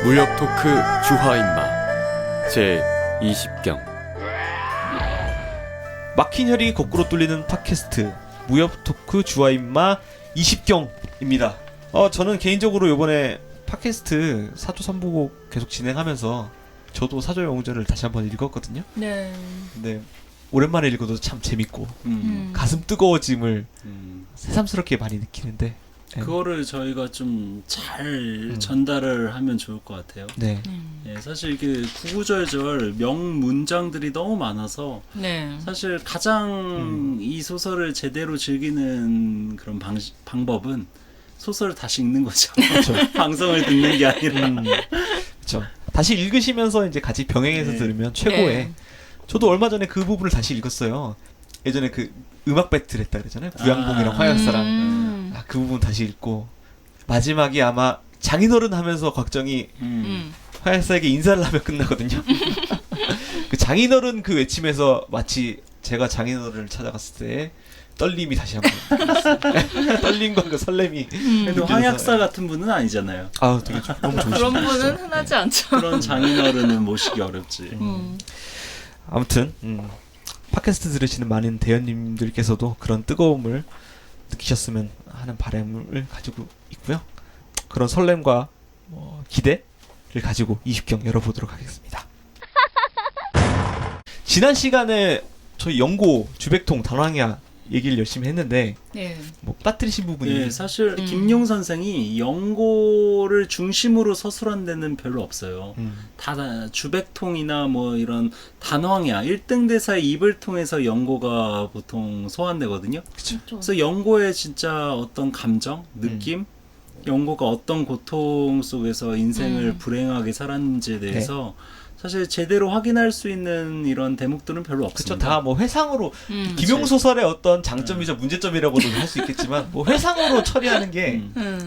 무협 토크 주화인마 제 20경. 막힌 혈이 거꾸로 뚫리는 팟캐스트 무협 토크 주화인마 20경입니다. 저는 개인적으로 이번에 팟캐스트 사조 3부곡 계속 진행하면서 저도 사조 영웅전을 다시 한번 읽었거든요. 네. 근데 오랜만에 읽어도 참 재밌고 가슴 뜨거워짐을 새삼스럽게 많이 느끼는데 그거를 저희가 좀 잘 전달을 하면 좋을 것 같아요. 네. 예, 사실 이게 구구절절 명문장들이 너무 많아서 네. 사실 가장 이 소설을 제대로 즐기는 그런 방법은 소설을 다시 읽는 거죠. 그렇죠. 방송을 듣는 게 아니라. 그렇죠. 다시 읽으시면서 이제 같이 병행해서 네. 들으면 최고의. 네. 저도 얼마 전에 그 부분을 다시 읽었어요. 예전에 그 음악 배틀 했다 그랬잖아요. 구양봉이랑 화약사랑. 그 부분 다시 읽고 마지막이 아마 장인어른 하면서 곽정이 화약사에게 인사를 하며 끝나거든요. 그 장인어른 그 외침에서 마치 제가 장인어른을 찾아갔을 때 떨림이 다시 한번 떨림과 그 설렘이. 그래도 황약사 같은 분은 아니잖아요. 아, 되게 너무 좋으시다. 그런 분은 흔하지 않죠. 그런 장인어른은 모시기 어렵지. 아무튼 팟캐스트 들으시는 많은 대연님들께서도 그런 뜨거움을 느끼셨으면 하는 바람을 가지고 있고요. 그런 설렘과 기대를 가지고 20경 열어보도록 하겠습니다. 지난 시간에 저희 연고 주백통 단황야 얘기를 열심히 했는데 네. 뭐 빠뜨리신 부분이 예, 사실 김용 선생이 연고를 중심으로 서술한 데는 별로 없어요. 다 주백통이나 뭐 이런 단황야 1등 대사의 입을 통해서 연고가 보통 소환되거든요. 그쵸. 그래서 연고의 진짜 어떤 감정, 느낌, 연고가 어떤 고통 속에서 인생을 불행하게 살았는지에 대해서 사실 제대로 확인할 수 있는 이런 대목들은 별로 없습니다. 그쵸. 다 뭐 회상으로 김용소설의 어떤 장점이자 문제점이라고도 할 수 있겠지만 뭐 회상으로 처리하는 게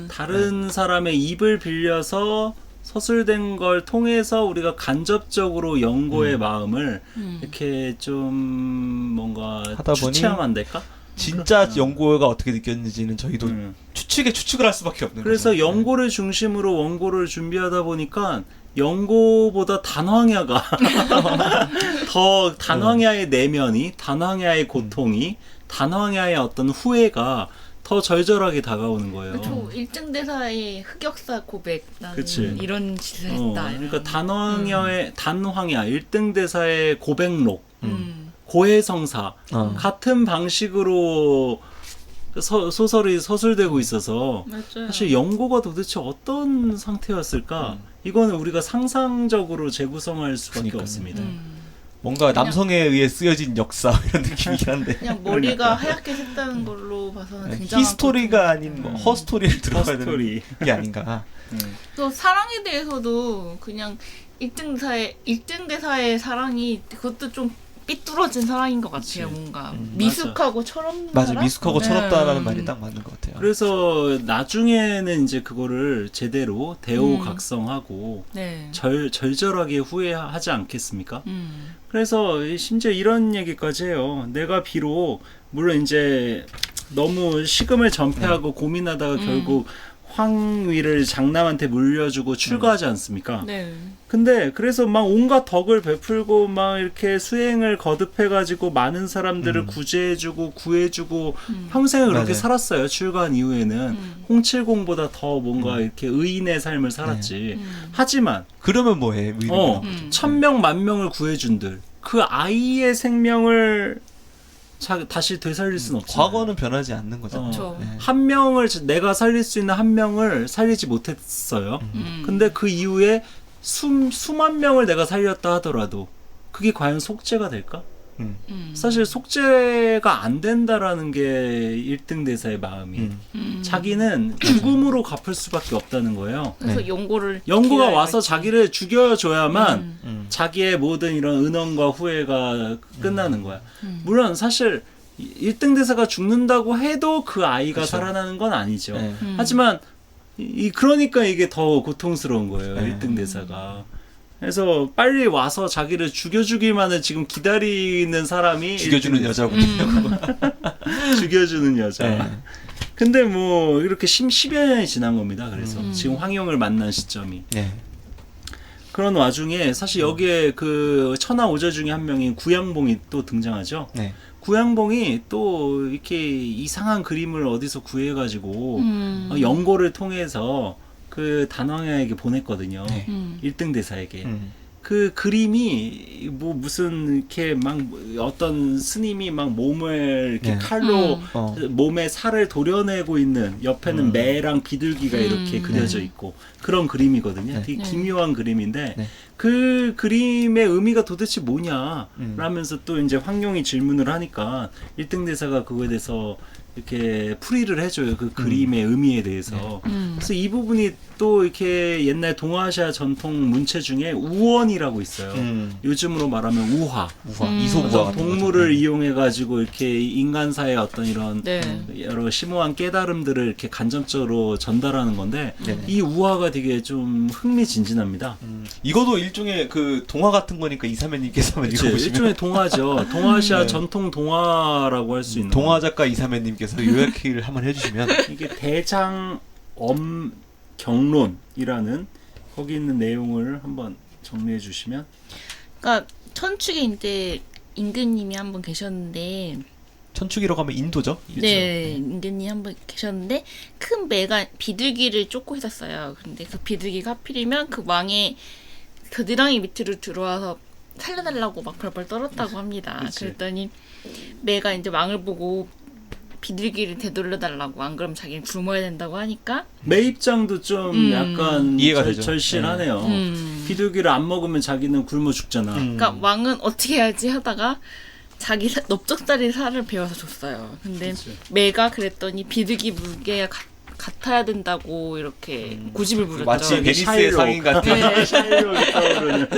다른 사람의 입을 빌려서 서술된 걸 통해서 우리가 간접적으로 연고의 마음을 이렇게 좀 뭔가 하다 보니 추측하면 안 될까? 진짜 연고가 어떻게 느꼈는지는 저희도 추측을 할 수밖에 없는 그래서 거죠. 연고를 중심으로 원고를 준비하다 보니까 연고보다 단황야가 더 단황야의 내면이, 단황야의 고통이, 단황야의 어떤 후회가 더 절절하게 다가오는 거예요. 그렇죠. 1등 대사의 흑역사 고백 나는 그치. 이런 짓을 했다. 그러니까 단황야 1등 대사의 고백록, 고해성사 같은 방식으로 소설이 서술되고 있어서 맞아요. 사실 연고가 도대체 어떤 상태였을까? 이거는 우리가 상상적으로 재구성할 수밖에 그러니까요. 없습니다. 뭔가 남성에 의해 쓰여진 역사 이런 느낌이긴 한데 그냥 머리가 하얗게 샜다는 걸로 봐서는 굉장히 히스토리가 아닌 뭐 허스토리를 들어가야 되는 허스토리. 게 아닌가. 또 사랑에 대해서도 그냥 1등 대사의 사랑이 그것도 좀 삐뚤어진 사랑인 것 같아요. 그치. 뭔가 미숙하고 철없는 맞아, 사랑? 미숙하고 네. 철없다라는 말이 딱 맞는 것 같아요. 그래서 나중에는 이제 그거를 제대로 대오각성하고 네. 절절하게 후회하지 않겠습니까? 그래서 심지어 이런 얘기까지 해요. 내가 비록 물론 이제 너무 식음을 전폐하고 고민하다가 결국 황위를 장남한테 물려주고 출가하지 않습니까? 네. 근데 그래서 막 온갖 덕을 베풀고 막 이렇게 수행을 거듭해가지고 많은 사람들을 구제해주고 구해주고 평생을 그렇게 맞아요. 살았어요. 출가한 이후에는 홍칠공보다 더 뭔가 이렇게 의인의 삶을 살았지. 하지만 그러면 뭐해? 의리가. 1000명 만명을 구해준들 그 아이의 생명을 다시 되살릴 수는 없어요. 과거는 변하지 않는 거죠. 그렇죠. 네. 한 명을 내가 살릴 수 있는 한 명을 살리지 못했어요. 근데 그 이후에 수만 명을 내가 살렸다 하더라도 그게 과연 속죄가 될까? 사실 속죄가 안 된다라는 게 1등 대사의 마음이. 자기는 죽음으로 갚을 수밖에 없다는 거예요. 그래서 연고가 연고가 와서 자기를 죽여줘야만 자기의 모든 이런 은원과 후회가 끝나는 거야. 물론 사실 1등 대사가 죽는다고 해도 그 아이가 그쵸. 살아나는 건 아니죠. 네. 하지만 그러니까 이게 더 고통스러운 거예요. 네. 1등 대사가. 그래서 빨리 와서 자기를 죽여주기만을 지금 기다리는 사람이 죽여주는 1등 여자거든요. 죽여주는 여자. 네. 근데 뭐 이렇게 10여 년이 지난 겁니다. 그래서 지금 황용을 만난 시점이. 네. 그런 와중에 사실 여기에 그 천하 오저 중에 한 명인 구양봉이 또 등장하죠. 네. 구양봉이 또 이렇게 이상한 그림을 어디서 구해가지고 음. 연고를 통해서 그 단왕에게 보냈거든요. 네. 1등 대사에게. 그 그림이 뭐 무슨 이렇게 막 어떤 스님이 막 몸을 이렇게 네. 칼로 어. 몸에 살을 도려내고 있는 옆에는 매랑 비둘기가 이렇게 그려져 있고 그런 그림이거든요. 네. 되게 네. 기묘한 그림인데 네. 그 그림의 의미가 도대체 뭐냐 라면서 또 이제 황룡이 질문을 하니까 1등 대사가 그거에 대해서 이렇게 풀이를 해줘요. 그 그림의 의미에 대해서. 그래서 이 부분이 또 이렇게 옛날 동아시아 전통 문체 중에 우원이라고 있어요. 요즘으로 말하면 우화. 이소부화 같은 동물을 거죠. 이용해 가지고 이렇게 인간사의 어떤 이런 네. 여러 심오한 깨달음들을 이렇게 간접적으로 전달하는 건데 네네. 이 우화가 되게 좀 흥미진진합니다. 이거도 일종의 그 동화 같은 거니까 이사매님께서 한번 그치, 읽어보시면 일종의 동화죠. 동아시아 네. 전통 동화라고 할 수 있는 동화 작가 이사매님께서 요약을 한번 해주시면 이게 대장엄경론이라는 거기 있는 내용을 한번 정리해 주시면 그러니까 천축에 이제 임금님이 한 분 계셨는데 천축이라고 하면 인도죠. 네, 임금님이 한 분 계셨는데 큰 매가 비둘기를 쫓고 있었어요. 근데 그 비둘기가 하필이면 그 왕의 겨드랑이 밑으로 들어와서 살려달라고 막 벌벌 떨었다고 합니다. 그치. 그랬더니 매가 이제 왕을 보고 비둘기를 되돌려달라고 안 그러면 자기는 굶어야 된다고 하니까 매 입장도 좀 약간 이해가 되죠. 절실하네요. 음. 비둘기를 안 먹으면 자기는 굶어 죽잖아. 그러니까 왕은 어떻게 해야지 하다가 자기 넓적다리 살을 베어서 줬어요. 근데 그치. 매가 그랬더니 비둘기 무게가 같아야 된다고 이렇게 고집을 부렸죠. 마치 베니스의 샤일록. 상인 같은. 네. 샤일록이 떠오르는.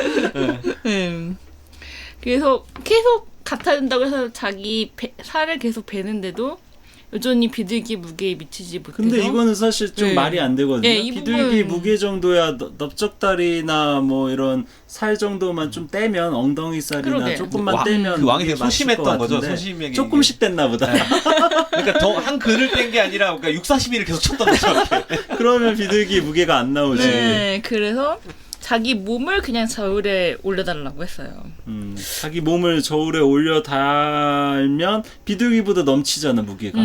그래서 계속 같아야 된다고 해서 자기 살을 계속 베는데도 여전히 비둘기 무게에 미치지 못해서. 근데 이거는 사실 좀 네. 말이 안 되거든요. 네, 이 비둘기 부분- 무게 정도야 넓적다리나 뭐 이런 살 정도만 좀 떼면 엉덩이 살이나 그러게. 조금만 떼면 그 왕이 이게 되게 맞을 소심했던 것 거죠. 같은데 소심하게 조금씩 뗐나 보다. 그러니까 더 한 근을 뗀 게 아니라 그러니까 6, 40일을 계속 쳤던 거죠. 이렇게. 그러면 비둘기 무게가 안 나오지. 네, 그래서 자기 몸을 그냥 저울에 올려달라고 했어요. 자기 몸을 저울에 올려 달면 비둘기보다 넘치잖아 무게가.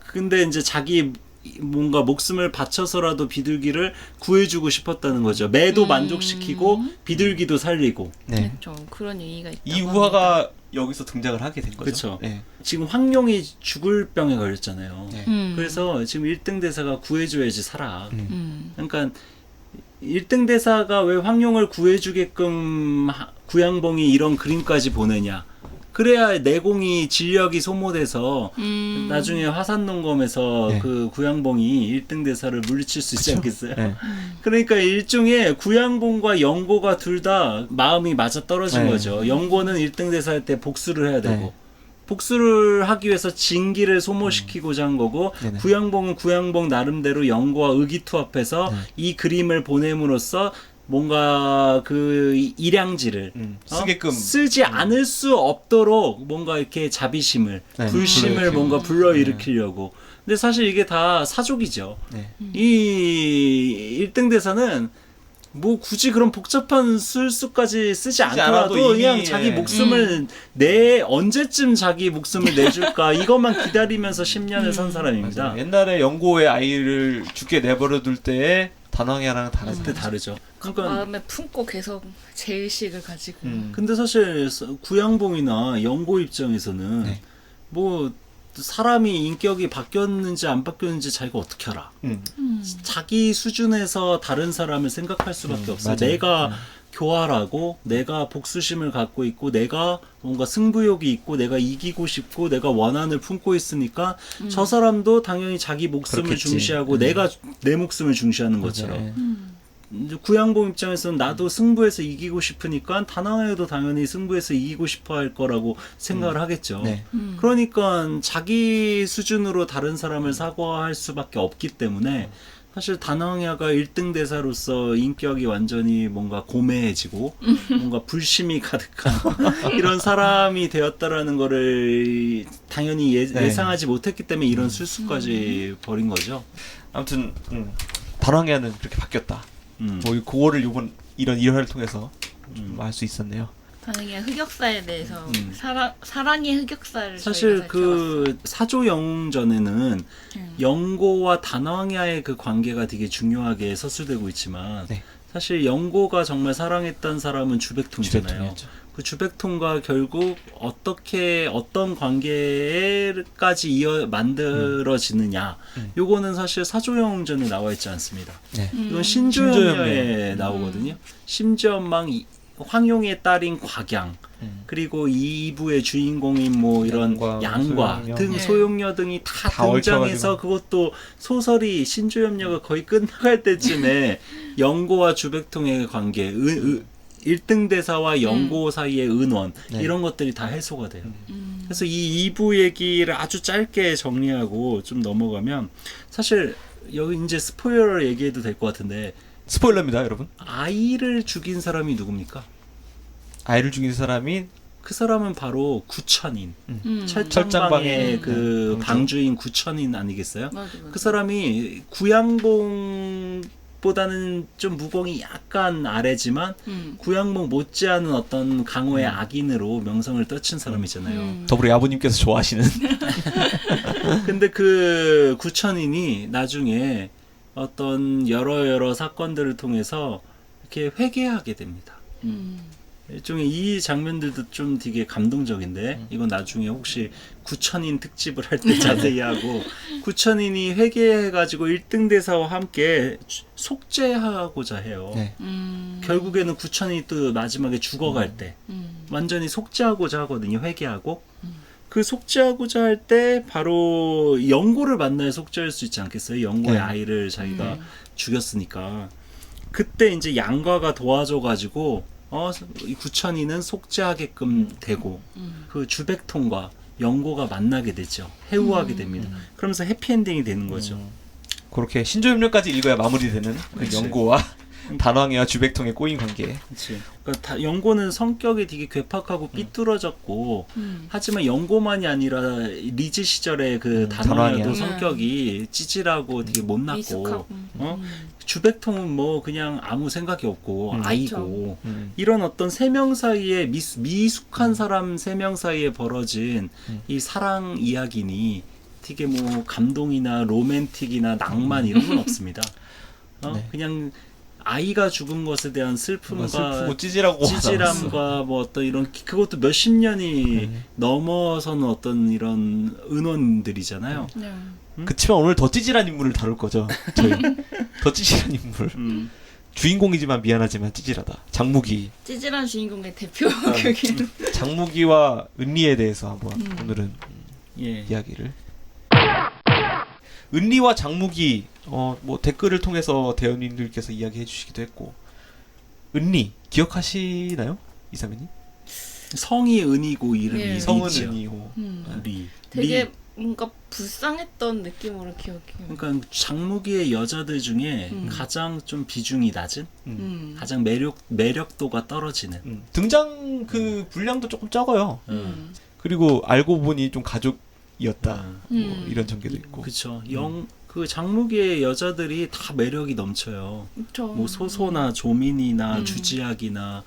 근데 이제 자기 뭔가 목숨을 바쳐서라도 비둘기를 구해주고 싶었다는 거죠. 매도 만족시키고 비둘기도 살리고. 네. 그렇죠. 그런 얘기가 있다고 이 우화가 여기서 등장을 하게 된 거죠. 그쵸. 네. 지금 황룡이 죽을 병에 걸렸잖아요. 네. 그래서 지금 1등 대사가 구해줘야지 살아. 음. 그러니까 1등 대사가 왜 황룡을 구해주게끔 구양봉이 이런 그림까지 보내냐. 그래야 내공이 진력이 소모돼서 나중에 화산농검에서 네. 그 구양봉이 1등 대사를 물리칠 수 있지 않겠어요? 네. 그러니까 일종의 구양봉과 영고가 둘 다 마음이 맞아 떨어진 네. 거죠. 영고는 1등 대사 할 때 복수를 해야 되고 네. 복수를 하기 위해서 진기를 소모시키고자 한 거고 네네. 구양봉은 구양봉 나름대로 영고와 의기투합해서 네. 이 그림을 보냄으로써 뭔가 그 일양지를 쓰게끔 쓰지 않을 수 없도록 뭔가 이렇게 자비심을 네, 불심을 불러일으키고. 뭔가 불러일으키려고. 근데 사실 이게 다 사족이죠. 네. 이 1등 대사는 뭐 굳이 그런 복잡한 술수까지 쓰지 않더라도 않아도 그냥 이미, 자기 예. 목숨을 언제쯤 자기 목숨을 내줄까 이것만 기다리면서 10년을 산 사람입니다. 맞아요. 옛날에 영고의 아이를 죽게 내버려둘 때의 단왕이랑 다르죠. 그때 다르죠. 그러니까 마음에 품고 계속 제의식을 가지고. 근데 사실 구양봉이나 영고 입장에서는 네. 뭐 사람이 인격이 바뀌었는지 안 바뀌었는지 자기가 어떻게 알아? 자기 수준에서 다른 사람을 생각할 수밖에 없어요. 맞아요. 내가 교활하고 내가 복수심을 갖고 있고 내가 뭔가 승부욕이 있고 내가 이기고 싶고 내가 원한을 품고 있으니까 저 사람도 당연히 자기 목숨을 그렇겠지. 중시하고 내가 내 목숨을 중시하는 것처럼 네. 이제 구양봉 입장에서는 나도 승부에서 이기고 싶으니까 단왕에도 당연히 승부에서 이기고 싶어 할 거라고 생각을 하겠죠. 네. 그러니까 자기 수준으로 다른 사람을 사과할 수밖에 없기 때문에 사실 단왕야가 1등 대사로서 인격이 완전히 뭔가 고매해지고 뭔가 불심이 가득한 이런 사람이 되었다라는 거를 당연히 네. 예상하지 못했기 때문에 이런 술수까지 벌인 거죠. 아무튼 단왕야는 그렇게 바뀌었다. 뭐 그거를 이번 이런 일화를 통해서 좀 알 수 있었네요. 저는 그냥 흑역사에 대해서 사랑의 흑역사를 사실 저희가 그 사조 영웅전에는 음. 영고와 단왕야의 그 관계가 되게 중요하게 서술되고 있지만 네. 사실 영고가 정말 사랑했던 사람은 주백통이잖아요. 주백통이었죠. 그 주백통과 결국 어떻게 어떤 관계까지 만들어지느냐 요거는 사실 사조영웅전에 나와 있지 않습니다. 네. 이건 신조연녀에 신조연녀에 나오거든요. 심지어망 황용의 딸인 곽양 그리고 2부의 주인공인 뭐 이런 양과 소용녀. 등 네. 소용녀 등이 다 다 등장해서 얽혀가지고. 그것도 소설이 신조연녀가 거의 끝나갈 때쯤에 영고와 주백통의 관계 1등 대사와 영고 사이의 은원 네. 이런 것들이 다 해소가 돼요. 그래서 이 2부 얘기를 아주 짧게 정리하고 좀 넘어가면 사실 여기 이제 스포일러 얘기해도 될 것 같은데 스포일러입니다, 여러분. 아이를 죽인 사람이 누굽니까? 아이를 죽인 사람이 그 사람은 바로 구천인. 철장방의 철장방의 그 방주. 방주인 구천인 아니겠어요? 맞아. 그 사람이 구양봉보다는 좀 무공이 약간 아래지만 구양봉 못지않은 어떤 강호의 악인으로 명성을 떨친 사람이잖아요. 더불어 야부님께서 좋아하시는 근데 그 구천인이 나중에 어떤 여러 사건들을 통해서 이렇게 회개하게 됩니다. 일종의 이 장면들도 좀 되게 감동적인데 이건 나중에 혹시 구천인 특집을 할 때 자세히 하고 구천인이 회개해가지고 1등 대사와 함께 속죄하고자 해요. 네. 결국에는 구천인이 또 마지막에 죽어갈 때 완전히 속죄하고자 하거든요. 회개하고 그 속죄하고자 할 때 바로 영고를 만나야 속죄할 수 있지 않겠어요? 영고의 네. 아이를 자기가 죽였으니까 그때 이제 양과가 도와줘가지고 이 구천이는 속죄하게끔 되고 그 주백통과 영고가 만나게 되죠. 해우하게 됩니다. 그러면서 해피엔딩이 되는 거죠. 그렇게 신조협력까지 읽어야 마무리되는 그 그치. 영고와 단왕이와 주백통의 꼬인 관계. 그렇지. 그러니까 영고는 성격이 되게 괴팍하고 삐뚤어졌고 하지만 영고만이 아니라 리즈 시절에 그 단왕야도 단왕이야. 성격이 찌질하고 되게 못났고 미숙하고. 주백통은 뭐 그냥 아무 생각이 없고 아이고 음. 이런 어떤 세 명 사이에 미숙한 사람 세 명 사이에 벌어진 이 사랑 이야기니 되게 뭐 감동이나 로맨틱이나 낭만 이런 건 없습니다. 네. 그냥 아이가 죽은 것에 대한 슬프고 슬픔과 찌질하고 찌질함과 뭐 어떤 이런 그것도 몇십 년이 넘어서는 어떤 이런 은원들이잖아요. 네. 그치만 오늘 더 찌질한 인물을 다룰 거죠. 저희 더 찌질한 인물. 주인공이지만 미안하지만 찌질하다. 장무기. 찌질한 주인공의 대표 격인. 장무기와 은리에 대해서 한번 오늘은 예. 이야기를. 은리와 장무기 뭐 댓글을 통해서 대원님들께서 이야기해 주시기도 했고 은리 기억하시나요? 이사매님? 성이 은이고 이름이 네. 성은 리죠. 은이고 리. 되게 리. 뭔가 불쌍했던 느낌으로 기억해요. 그러니까 장무기의 여자들 중에 가장 좀 비중이 낮은, 가장 매력도가 떨어지는. 등장 그 분량도 조금 적어요. 그리고 알고 보니 좀 가족이었다. 뭐 이런 전개도 있고. 그렇죠. 그 장무기의 여자들이 다 매력이 넘쳐요. 그쵸. 뭐 소소나 조민이나 주지학이나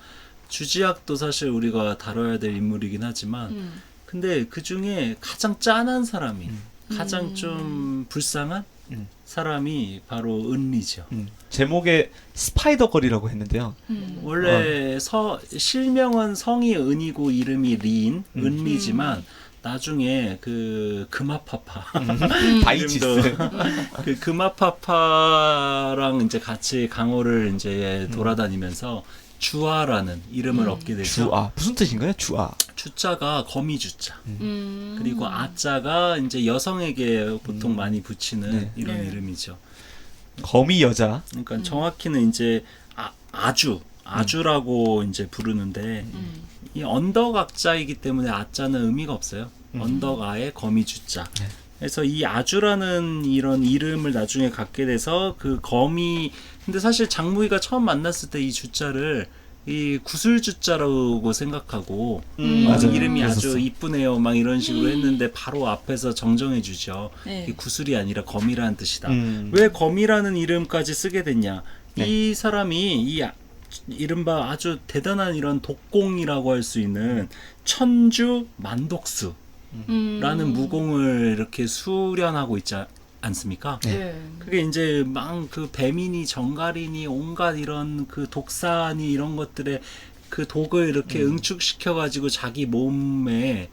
주지학도 사실 우리가 다뤄야 될 인물이긴 하지만 근데 그 중에 가장 짠한 사람이 가장 좀 불쌍한 사람이 바로 은리죠. 제목에 스파이더 걸이라고 했는데요. 원래 실명은 성이 은이고 이름이 리인 은리지만 나중에 그 금화파파 바이치스. 그 금화파파랑 이제 같이 강호를 이제 돌아다니면서 주아라는 이름을 얻게 되죠. 주아 무슨 뜻인가요? 주아. 주자가 거미주자. 그리고 아자가 이제 여성에게 보통 많이 붙이는 네. 이런 네. 이름이죠. 거미 여자. 그러니까 정확히는 이제 아주라고 이제 부르는데 이 언덕 악자이기 때문에 아자는 의미가 없어요. 언덕 아에 거미주자. 네. 그래서 이 아주라는 이런 이름을 나중에 갖게 돼서 그 거미 근데 사실 장무기가 처음 만났을 때 이 주자를 이 구슬주자라고 생각하고 맞아요. 이름이 그랬었어. 아주 이쁘네요 막 이런 식으로 했는데 바로 앞에서 정정해 주죠. 네. 이게 구슬이 아니라 거미라는 뜻이다. 음. 왜 거미라는 이름까지 쓰게 됐냐? 네. 이 사람이 이른바 아주 대단한 이런 독공이라고 할 수 있는 천주 만독수라는 무공을 이렇게 수련하고 있지 않습니까? 네. 그게 이제 막 그 뱀이니 정갈이니 온갖 이런 그 독사니 이런 것들의 그 독을 이렇게 응축시켜 가지고 자기 몸에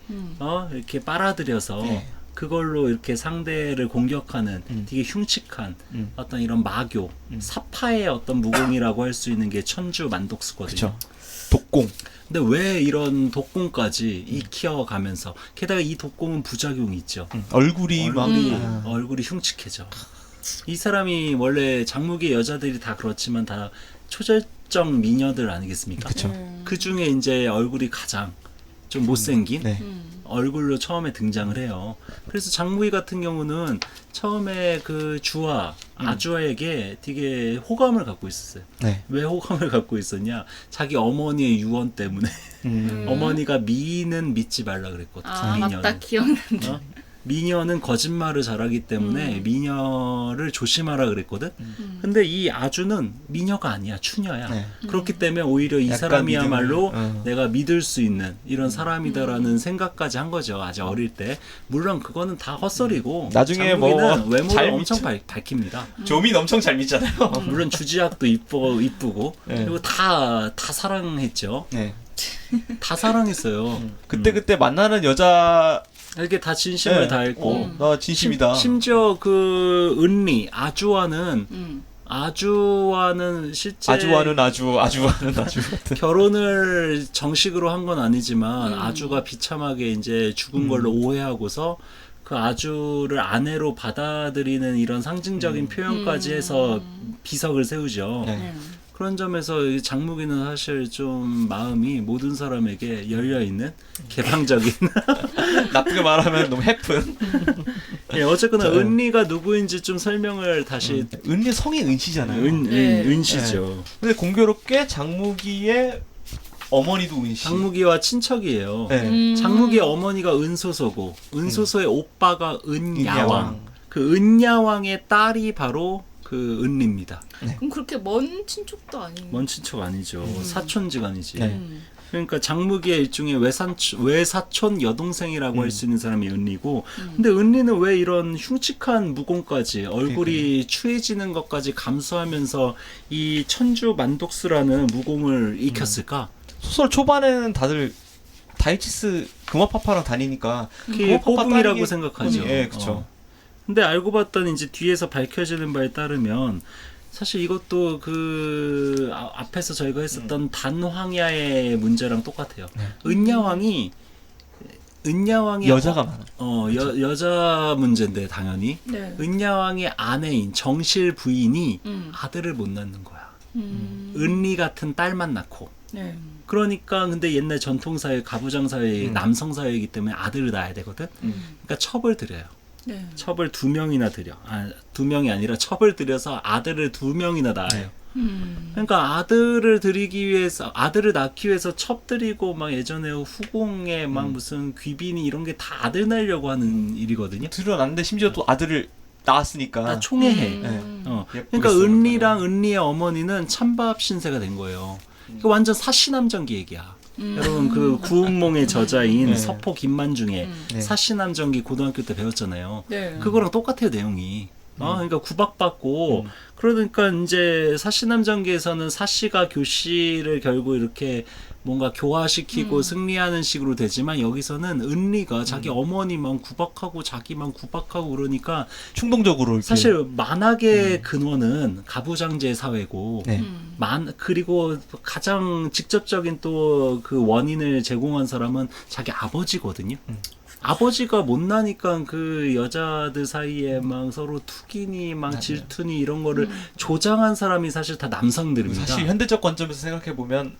이렇게 빨아들여서 네. 그걸로 이렇게 상대를 공격하는 되게 흉측한 어떤 이런 마교, 사파의 어떤 무공이라고 할 수 있는 게 천주 만독수거든요. 그렇죠. 독공. 근데 왜 이런 독공까지 익혀가면서 게다가 이 독공은 부작용이 있죠. 얼굴이 얼굴이 흉측해져. 이 사람이 원래 장무기의 여자들이 다 그렇지만 다 초절정 미녀들 아니겠습니까? 그렇죠. 그 중에 이제 얼굴이 가장 좀 못생긴 네. 얼굴로 처음에 등장을 해요. 그래서 장무기 같은 경우는 처음에 그 주화, 아주화에게 되게 호감을 갖고 있었어요. 네. 왜 호감을 갖고 있었냐? 자기 어머니의 유언 때문에 어머니가 미는 믿지 말라 그랬거든. 아 미녀는. 맞다 기억난다. 어? 미녀는 거짓말을 잘하기 때문에 미녀를 조심하라 그랬거든. 근데 이 아주는 미녀가 아니야, 추녀야. 네. 그렇기 때문에 오히려 이 약간 사람이야말로 믿음을, 내가 믿을 수 있는 이런 사람이다라는 생각까지 한 거죠. 아주 어릴 때. 물론 그거는 다 헛소리고 나중에 뭐 장국이는 외모를 잘 엄청 밝힙니다. 조민 엄청 잘 믿잖아요. 물론 주지학도 이쁘고 네. 그리고 다 사랑했죠. 네. 다 사랑했어요. 그때 만나는 여자 이렇게 다 진심을 다했고 나 진심이다. 심지어 그 은리 아주와는 실제 아주와는 아주 같은. 결혼을 정식으로 한 건 아니지만 아주가 비참하게 이제 죽은 걸로 오해하고서 그 아주를 아내로 받아들이는 이런 상징적인 표현까지 해서 비석을 세우죠. 네. 그런 점에서 이 장무기는 사실 좀 마음이 모든 사람에게 열려있는 개방적인 나쁘게 말하면 너무 해픈. 예, 어쨌거나 은리가 누구인지 좀 설명을 다시 은리 성이 은씨잖아요. 네. 은시죠. 근데 공교롭게 장무기의 어머니도 은씨. 장무기와 친척이에요. 네. 장무기의 어머니가 은소소고 은소소의 오빠가 은야왕. 은야왕. 그 은야왕의 딸이 바로 그 은리입니다. 그럼 그렇게 먼 친척도 아닌. 먼 친척 아니죠. 사촌지간이지. 네. 그러니까 장무기의 일종의 외사촌 여동생이라고 할 수 있는 사람이 은리고, 근데 은리는 왜 이런 흉측한 무공까지 얼굴이 추해지는 것까지 감수하면서 이 천주 만독수라는 무공을 익혔을까? 소설 초반에는 다들 다이치스 금화파파랑 다니니까 그게 금화파파 호붕이라고 딸이 생각하죠. 예, 그렇죠. 근데 알고 봤더니 이제 뒤에서 밝혀지는 바에 따르면 사실 이것도 그 앞에서 저희가 했었던 단황야의 문제랑 똑같아요. 은야왕이 여자가 많아. 여자 문제인데 당연히 네. 은야왕의 아내인 정실 부인이 아들을 못 낳는 거야. 은리 같은 딸만 낳고. 네. 그러니까 근데 옛날 전통사회 가부장사회 남성사회이기 때문에 아들을 낳아야 되거든. 그러니까 첩을 들여요. 네. 첩을 2명이나 들여. 2명이 아니라 첩을 들여서 아들을 2명이나 낳아요. 그러니까 아들을 낳기 위해서 첩 들이고 막 예전에 후궁에 막 무슨 귀빈이 이런 게 다 아들 낳으려고 하는 일이거든요. 드러났는데 심지어 또 아들을 낳았으니까. 다 총애해. 네. 그러니까 예쁘겠어요, 은리랑 은리의 어머니는 찬밥 신세가 된 거예요. 그러니까 완전 사시남전기 얘기야. 여러분 그 구운몽의 저자인 네. 서포 김만중의 네. 사시남전기 고등학교 때 배웠잖아요. 네. 그거랑 똑같아요 내용이. 그러니까 구박받고 그러니까 이제 사시남전기에서는 사시가 교시를 결국 이렇게 뭔가 교화시키고 승리하는 식으로 되지만 여기서는 은리가 자기 어머니만 구박하고 자기만 구박하고 그러니까 충동적으로 이렇게. 사실 만악의 근원은 가부장제 사회고 네. 그리고 가장 직접적인 또 그 원인을 제공한 사람은 자기 아버지거든요. 아버지가 못나니까 그 여자들 사이에 막 서로 투기니 막 맞아요. 질투니 이런 거를 조장한 사람이 사실 다 남성들입니다. 사실 현대적 관점에서 생각해 보면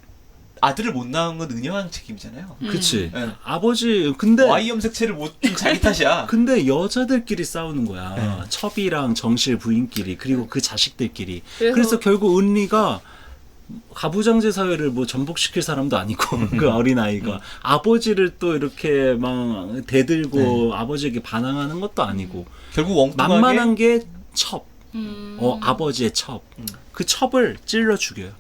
아들을 못 낳은 건 은여왕 책임이잖아요. 그치. 네. 아버지 근데 Y 염색체를 못 준 자기 탓이야. 근데 여자들끼리 싸우는 거야. 네. 첩이랑 정실 부인끼리 그리고 그 자식들끼리. 그래서- 그래서 결국 은리가 가부장제 사회를 뭐 전복시킬 사람도 아니고 그 어린 아이가 아버지를 또 이렇게 막 대들고 아버지에게 반항하는 것도 아니고 결국 엉뚱하게 만만한 게 첩. 아버지의 첩. 그 첩을 찔러 죽여요.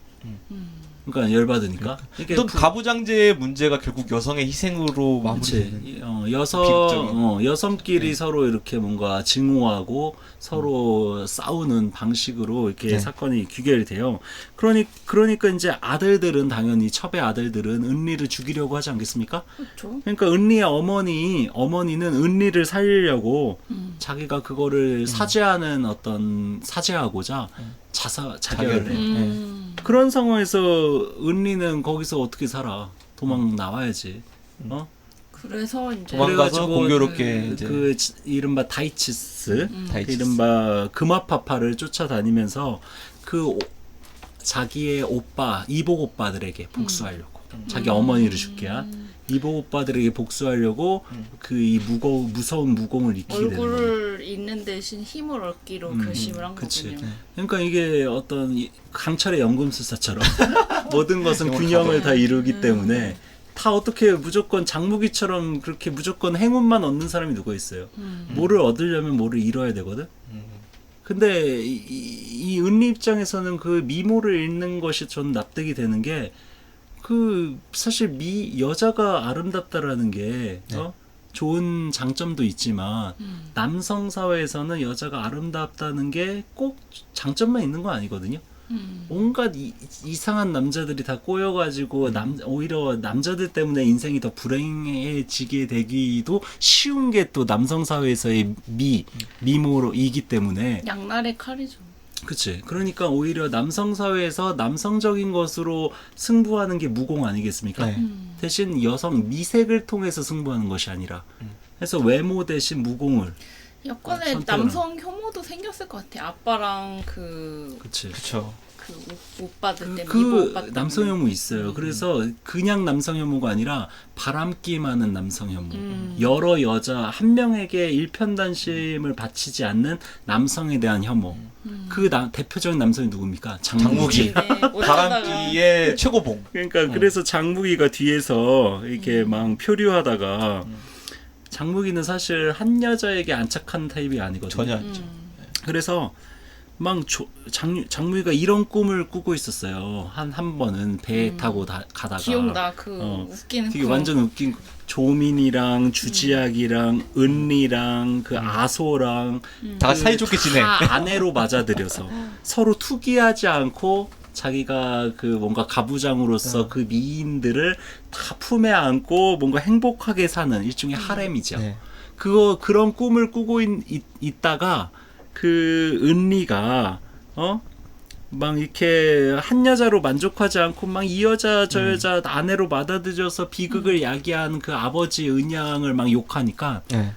그러니까 열받으니까. 이게 또 가부장제의 문제가 결국 여성의 희생으로 마무리되는. 그치. 비극적인. 여성끼리 서로 이렇게 뭔가 증오하고 서로 싸우는 방식으로 이렇게 네. 사건이 귀결이 돼요. 그러니까 이제 아들들은 당연히 첩의 아들들은 은리를 죽이려고 하지 않겠습니까? 그렇죠. 그러니까 은리의 어머니는 은리를 살리려고 자기가 그거를 사죄하고자 자결을 해. 그런 상황에서 은리는 거기서 어떻게 살아? 도망 나와야지. 어? 그래서 이제 도망가서 그래가지고 공교롭게 이제 그 이른바 다이치스, 다이치스. 그 이른바 금화파파를 쫓아다니면서 자기의 이복 오빠들에게 복수하려고 자기 어머니를 죽게 한 이복 오빠들에게 복수하려고 그 이 무서운 무공을 익히게 되는 거예요. 얼굴을 잃는 대신 힘을 얻기로 결심을 한 그치. 거군요. 그러니까 이게 어떤 강철의 연금술사처럼 모든 것은 균형을 다 이루기 때문에 다 어떻게 무조건 장무기처럼 그렇게 무조건 행운만 얻는 사람이 누가 있어요. 뭐를 얻으려면 뭐를 잃어야 되거든. 근데 이 은리 입장에서는 그 미모를 잃는 것이 전 납득이 되는 게 그 사실 여자가 아름답다라는 게 좋은 장점도 있지만 남성 사회에서는 여자가 아름답다는 게 꼭 장점만 있는 거 아니거든요. 온갖 이상한 남자들이 다 꼬여가지고 오히려 남자들 때문에 인생이 더 불행해지게 되기도 쉬운 게 또 남성 사회에서의 미모이기 때문에 양날의 칼이죠. 그치. 그러니까 오히려 남성 사회에서 남성적인 것으로 승부하는 게 무공 아니겠습니까? 네. 대신 여성 미색을 통해서 승부하는 것이 아니라 그래서 외모 대신 무공을 여권에 선택을 남성 혐오도 생겼을 것 같아. 아빠랑 그치. 그쵸. 오빠들 때문에 이보 그 오빠 때문에. 남성 혐오 있어요. 그래서 그냥 남성 혐오가 아니라 바람기 많은 남성 혐오. 여러 여자 한 명에게 일편단심을 바치지 않는 남성에 대한 혐오. 대표적인 남성이 누굽니까? 장무기. 네, 바람기의 최고봉. 그러니까 그래서 장무기가 뒤에서 이렇게 막 표류하다가 장무기는 사실 한 여자에게 안착한 타입이 아니거든요. 전혀 아니죠. 그래서 막 장무기가 이런 꿈을 꾸고 있었어요. 한 번은 배 타고 가다가 기억나 그 웃기는 되게 꿈. 완전 웃긴 조민이랑 주지학이랑 은리랑 그 아소랑 다 같이 사이좋게 지내. 다 아내로 맞아들여서 서로 투기하지 않고 자기가 그 뭔가 가부장으로서 그 미인들을 다 품에 안고 뭔가 행복하게 사는 일종의 하렘이죠. 네. 그런 꿈을 꾸고 있다가 그 은리가 막 이렇게 한 여자로 만족하지 않고 막 이 여자 저 여자 아내로 받아들여서 비극을 야기한 그 아버지 은양을 막 욕하니까 네.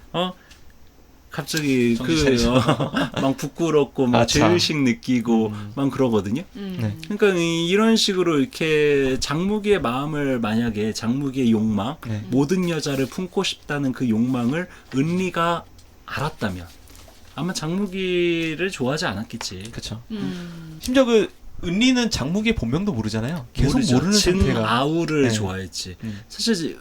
갑자기 정신 차리죠. 막 부끄럽고 막 아차. 죄의식 느끼고 막 그러거든요. 네. 그러니까 이런 식으로 이렇게 장무기의 마음을 만약에 장무기의 욕망 네. 모든 여자를 품고 싶다는 그 욕망을 은리가 알았다면 아마 장무기를 좋아하지 않았겠지. 그쵸. 심지어 그 은리는 장무기의 본명도 모르잖아요. 계속 모르죠. 모르는 상태가. 증아우를 네. 좋아했지. 사실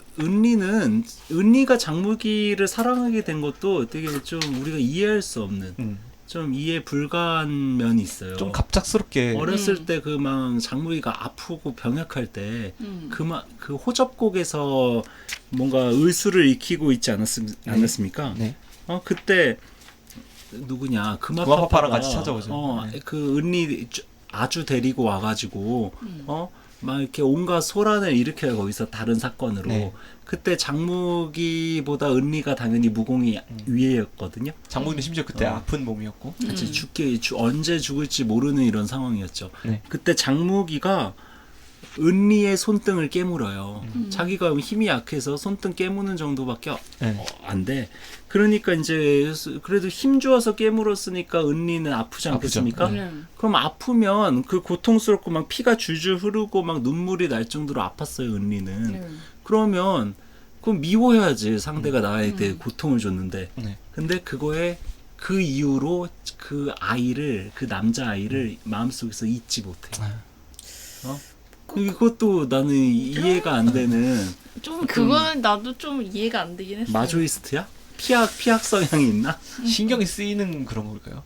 은리가 장무기를 사랑하게 된 것도 되게 좀 우리가 이해할 수 없는 좀 이해 불가한 면이 있어요. 좀 갑작스럽게. 어렸을 때 그 막 장무기가 아프고 병약할 때 그 호접곡에서 뭔가 의수를 익히고 있지 않았습니까? 네. 그때 누구냐 금화파파랑 같이 찾아오죠. 네. 그 은리 아주 데리고 와가지고 막 이렇게 온갖 소란을 일으켜요. 거기서 다른 사건으로. 네. 그때 장무기보다 은리가 당연히 무공이 위에였거든요. 장무기는 심지어 그때 아픈 몸이었고. 같이 언제 죽을지 모르는 이런 상황이었죠. 네. 그때 장무기가 은리의 손등을 깨물어요. 자기가 힘이 약해서 손등 깨무는 정도밖에 네. 안 돼. 그러니까 이제 그래도 힘 주어서 깨물었으니까 은리는 아프지 않겠습니까? 그럼 아프면 그 고통스럽고 막 피가 줄줄 흐르고 막 눈물이 날 정도로 아팠어요, 은리는. 그러면 그럼 미워해야지 상대가 나에게 고통을 줬는데. 네. 근데 그 이후로 그 남자아이를 마음속에서 잊지 못해. 이것도 나는 이해가 안 되는. 좀 그건 나도 좀 이해가 안 되긴 했어. 마조이스트야? 피학 성향이 있나? 신경이 쓰이는 그런 걸까요?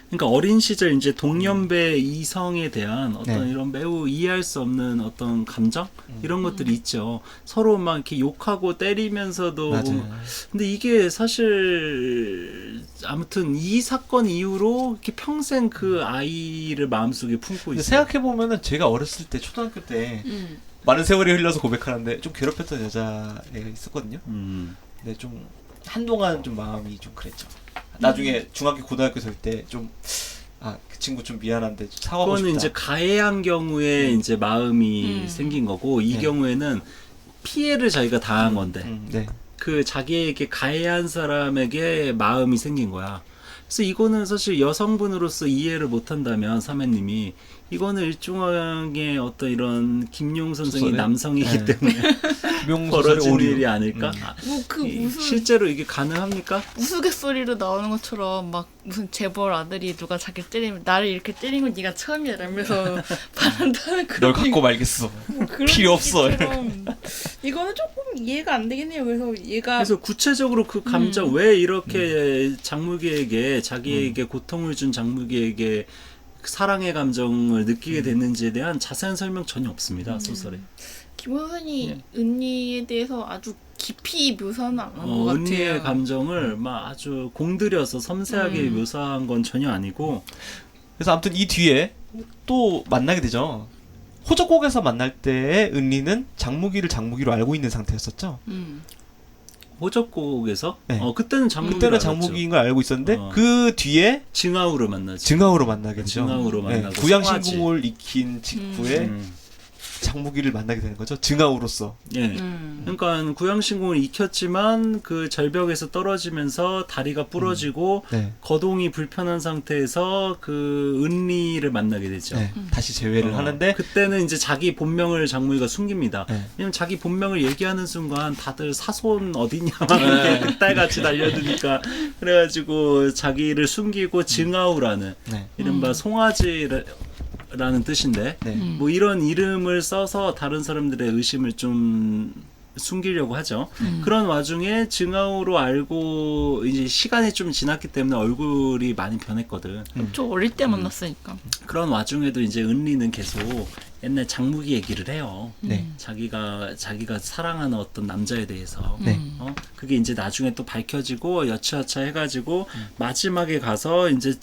그러니까 어린 시절 이제 동년배 이성에 대한 어떤 네. 이런 매우 이해할 수 없는 어떤 감정 이런 것들이 있죠. 서로 막 이렇게 욕하고 때리면서도 맞아요. 근데 이게 사실 아무튼 이 사건 이후로 이렇게 평생 그 아이를 마음속에 품고 근데 있어요. 생각해 보면은 제가 어렸을 때 초등학교 때 많은 세월이 흘러서 고백하는데 좀 괴롭혔던 여자애가 있었거든요. 근데 좀 한동안 좀 마음이 좀 그랬죠. 나중에 중학교 고등학교 될 때 좀 그 친구 좀 미안한데 좀 사과하고 싶다. 그거는 이제 가해한 경우에 이제 마음이 생긴 거고 이 네. 경우에는 피해를 자기가 당한 건데 네. 그 자기에게 가해한 사람에게 마음이 생긴 거야. 그래서 이거는 사실 여성분으로서 이해를 못한다면 사매님이 이거는 일종의 어떤 이런 김용 선생이 소설에? 남성이기 네. 때문에 벌어진 오류. 일이 아닐까? 뭐 그 무슨 실제로 이게 가능합니까? 우스갯소리로 나오는 것처럼 막 무슨 재벌 아들이 누가 자기 때리면 나를 이렇게 때린 건 네가 처음이야 이러면서 바란다는 널 그런 갖고 말겠어. 그런 필요 없어. 얘기처럼 이거는 조금 이해가 안 되긴 해요. 그래서 얘가 그래서 구체적으로 그 감정 왜 이렇게 장무기에게 자기에게 고통을 준 장무기에게 사랑의 감정을 느끼게 됐는지에 대한 자세한 설명 전혀 없습니다. 소설에. 김호선이 은니에 대해서 아주 깊이 묘사는 안 한 것 은니의 같아요. 감정을 막 아주 공들여서 섬세하게 묘사한 건 전혀 아니고 그래서 아무튼 이 뒤에 또 만나게 되죠. 호적곡에서 만날 때의 은리는 장무기로 알고 있는 상태였었죠. 호적곡에서 네. 그때는 장무기 그때는 장무기인 걸 알고 있었는데 어. 그 뒤에 증아우를 만나지. 증아우로 만나게 되죠. 증아우로 만나고 구양신궁을 익힌 직후에 음. 장무기를 만나게 되는 거죠. 증아우로서. 예. 그러니까 구양신궁을 익혔지만 그 절벽에서 떨어지면서 다리가 부러지고 네. 거동이 불편한 상태에서 그 은리를 만나게 되죠. 네. 다시 제외를 하는데 그때는 이제 자기 본명을 장무기가 숨깁니다. 네. 왜냐면 자기 본명을 얘기하는 순간 다들 사손 어디냐 막 이렇게 딸같이 달려드니까 그래가지고 자기를 숨기고 증아우라는 네. 이른바 송아지라는 뜻인데 네. 뭐 이런 이름을 써서 다른 사람들의 의심을 좀 숨기려고 하죠. 그런 와중에 증아우로 알고 이제 시간이 좀 지났기 때문에 얼굴이 많이 변했거든. 좀 어릴 때 만났으니까. 그런 와중에도 이제 은리는 계속 옛날 장무기 얘기를 해요. 네. 자기가 사랑하는 어떤 남자에 대해서. 네. 그게 이제 나중에 또 밝혀지고 여차여차 해가지고 마지막에 가서 이제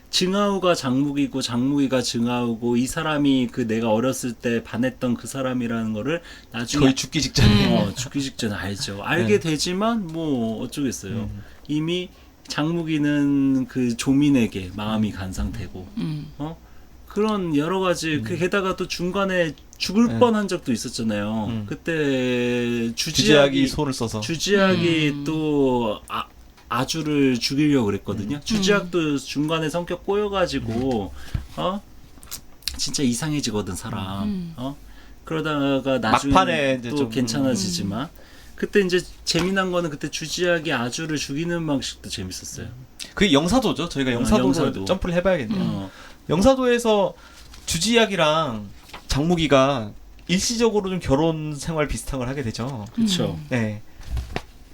증아우가 장무기고 장무기가 증아우고 이 사람이 그 내가 어렸을 때 반했던 그 사람이라는 거를 나중에 거의 죽기 직전에 죽기 직전에 알죠. 알게 되지만 뭐 어쩌겠어요. 이미 장무기는 그 조민에게 마음이 간 상태고 그런 여러 가지 그 게다가 또 중간에 죽을 뻔한 적도 있었잖아요. 그때 주지학이 손을 써서 주지학이 또 아주를 죽이려고 그랬거든요. 주지학도 중간에 성격 꼬여가지고 진짜 이상해지거든 사람. 그러다가 나중에 막판에 이제 또 좀 괜찮아지지만 그때 이제 재미난 거는 그때 주지학이 아주를 죽이는 방식도 재밌었어요. 그게 영사도죠. 저희가 영사도로 영사도. 점프를 해봐야겠네요. 영사도에서 주지학이랑 장무기가 일시적으로 좀 결혼 생활 비슷한 걸 하게 되죠. 그렇죠. 네.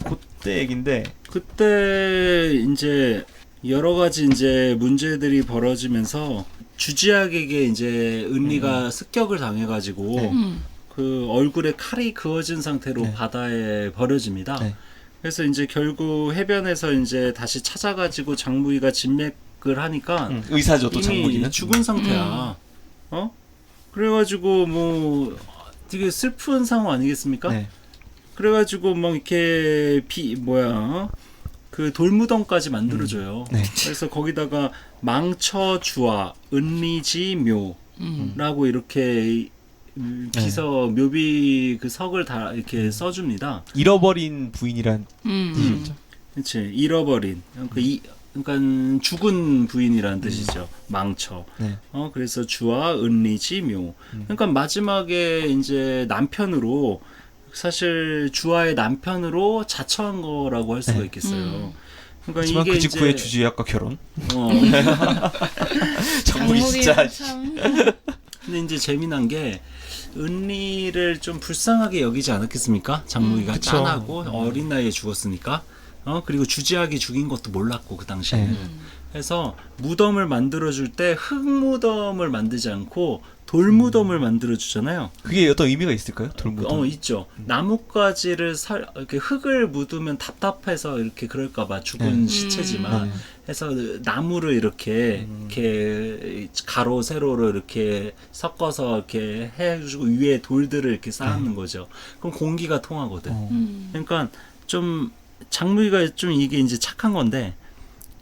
그때 얘긴데 그때 이제 여러 가지 이제 문제들이 벌어지면서 주지학에게 이제 은리가 습격을 당해가지고 그 얼굴에 칼이 그어진 상태로 네. 바다에 버려집니다. 네. 그래서 이제 결국 해변에서 이제 다시 찾아가지고 장무기가 진맥을 하니까 의사죠 또 이미 장무기는 죽은 상태야. 그래가지고 뭐 되게 슬픈 상황 아니겠습니까? 네. 그래가지고 막 이렇게 그 돌무덤까지 만들어줘요. 네. 그래서 거기다가 망처주와 은리지묘라고 이렇게 비서 묘비 그 석을 다 이렇게 써줍니다. 잃어버린 부인이란 그렇지 잃어버린 그러니까 죽은 부인이라는 뜻이죠. 망처. 네. 그래서 주와 은리지묘. 그러니까 마지막에 이제 남편으로 사실 주와의 남편으로 자처한 거라고 할 수가 네. 있겠어요. 그러니까 하지만 이게 그 직후에 이제 주지학과 결혼. 장무기 진짜. 참. 근데 이제 재미난 게 은리를 좀 불쌍하게 여기지 않았겠습니까? 장무기가 그쵸. 짠하고 어린 나이에 죽었으니까. 그리고 주지학이 죽인 것도 몰랐고 그 당시에는. 해서 무덤을 만들어줄 때 흙 무덤을 만들지 않고 돌 무덤을 만들어주잖아요. 그게 어떤 의미가 있을까요? 돌무덤. 있죠. 나뭇가지를 이렇게 흙을 묻으면 답답해서 이렇게 그럴까봐 죽은 시체지만 해서 나무를 이렇게 가로 세로로 이렇게 섞어서 이렇게 해주고 위에 돌들을 이렇게 쌓는 거죠. 그럼 공기가 통하거든. 그러니까 좀 장무기가 좀 이게 이제 착한 건데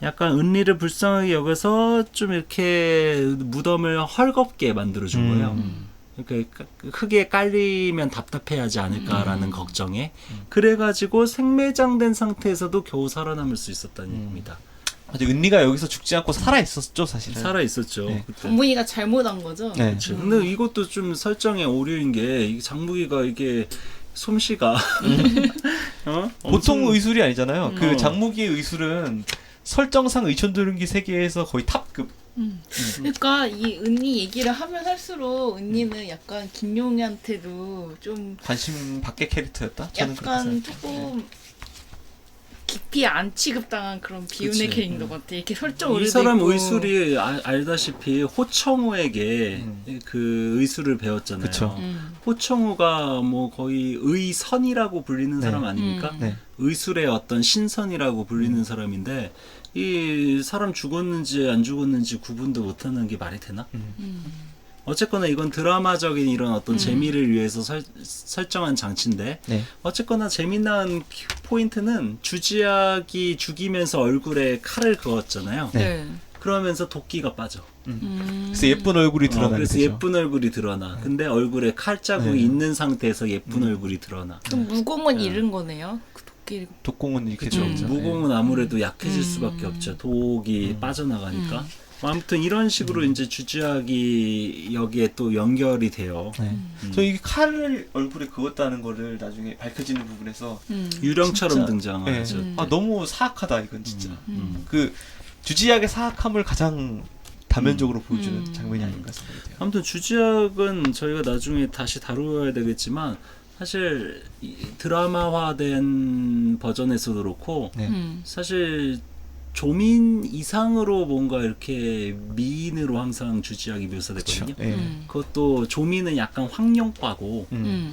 약간 은리를 불쌍하게 여겨서 좀 이렇게 무덤을 헐겁게 만들어준 거예요. 그러니까 흙에 깔리면 답답해하지 않을까라는 걱정에 그래가지고 생매장된 상태에서도 겨우 살아남을 수 있었다는 얘기입니다. 맞아, 은리가 여기서 죽지 않고 살아 있었죠, 사실은. 살아 있었죠. 네. 그때. 장무기가 잘못한 거죠. 네. 그치. 근데 이것도 좀 설정에 오류인 게 이 장무기가 이게 솜씨가 보통 엄청- 의술이 아니잖아요. 그 어. 장무기의 의술은 설정상 의천도련기 세계에서 거의 탑급. 그러니까 이 은니 얘기를 하면 할수록 은니는 약간 김용희한테도 좀 관심 밖의 캐릭터였다. 저는 약간 그렇게 조금 깊이 안 취급당한 그런 비운의 그치. 캐릭터 같아. 이렇게 설정 이 사람 있고. 의술이 알다시피 호청우에게 그 의술을 배웠잖아요. 그쵸. 호청우가 뭐 거의 의선이라고 불리는 네. 사람 아닙니까? 네. 의술의 어떤 신선이라고 불리는 사람인데 이 사람 죽었는지 안 죽었는지 구분도 못하는 게 말이 되나? 어쨌거나 이건 드라마적인 이런 어떤 재미를 위해서 설정한 장치인데 네. 어쨌거나 재미난 포인트는 주지학이 죽이면서 얼굴에 칼을 그었잖아요. 네. 그러면서 도끼가 빠져. 그래서 예쁜 얼굴이 드러나게 그래서 되죠. 예쁜 얼굴이 드러나. 근데 얼굴에 칼 자국이 네. 있는 상태에서 예쁜 얼굴이 드러나. 그럼 무공은 잃은 거네요. 그 도끼. 독공은 이렇게 그쵸. 되죠. 무공은 아무래도 약해질 수밖에 없죠. 독이 빠져나가니까. 아무튼 이런 식으로 이제 주지학이 여기에 또 연결이 돼요. 네. 저 이게 칼을 얼굴에 그었다는 거를 나중에 밝혀지는 부분에서 유령처럼 진짜- 등장하죠. 네. 아 너무 사악하다 이건 진짜. 그 주지학의 사악함을 가장 다면적으로 보여주는 장면이 아닌가 생각이 돼요. 아무튼 주지학은 저희가 나중에 다시 다루어야 되겠지만 사실 이 드라마화된 버전에서도 그렇고 네. 사실 조민 이상으로 뭔가 이렇게 미인으로 항상 주지학이 묘사됐거든요. 네. 그것도 조민은 약간 황룡과고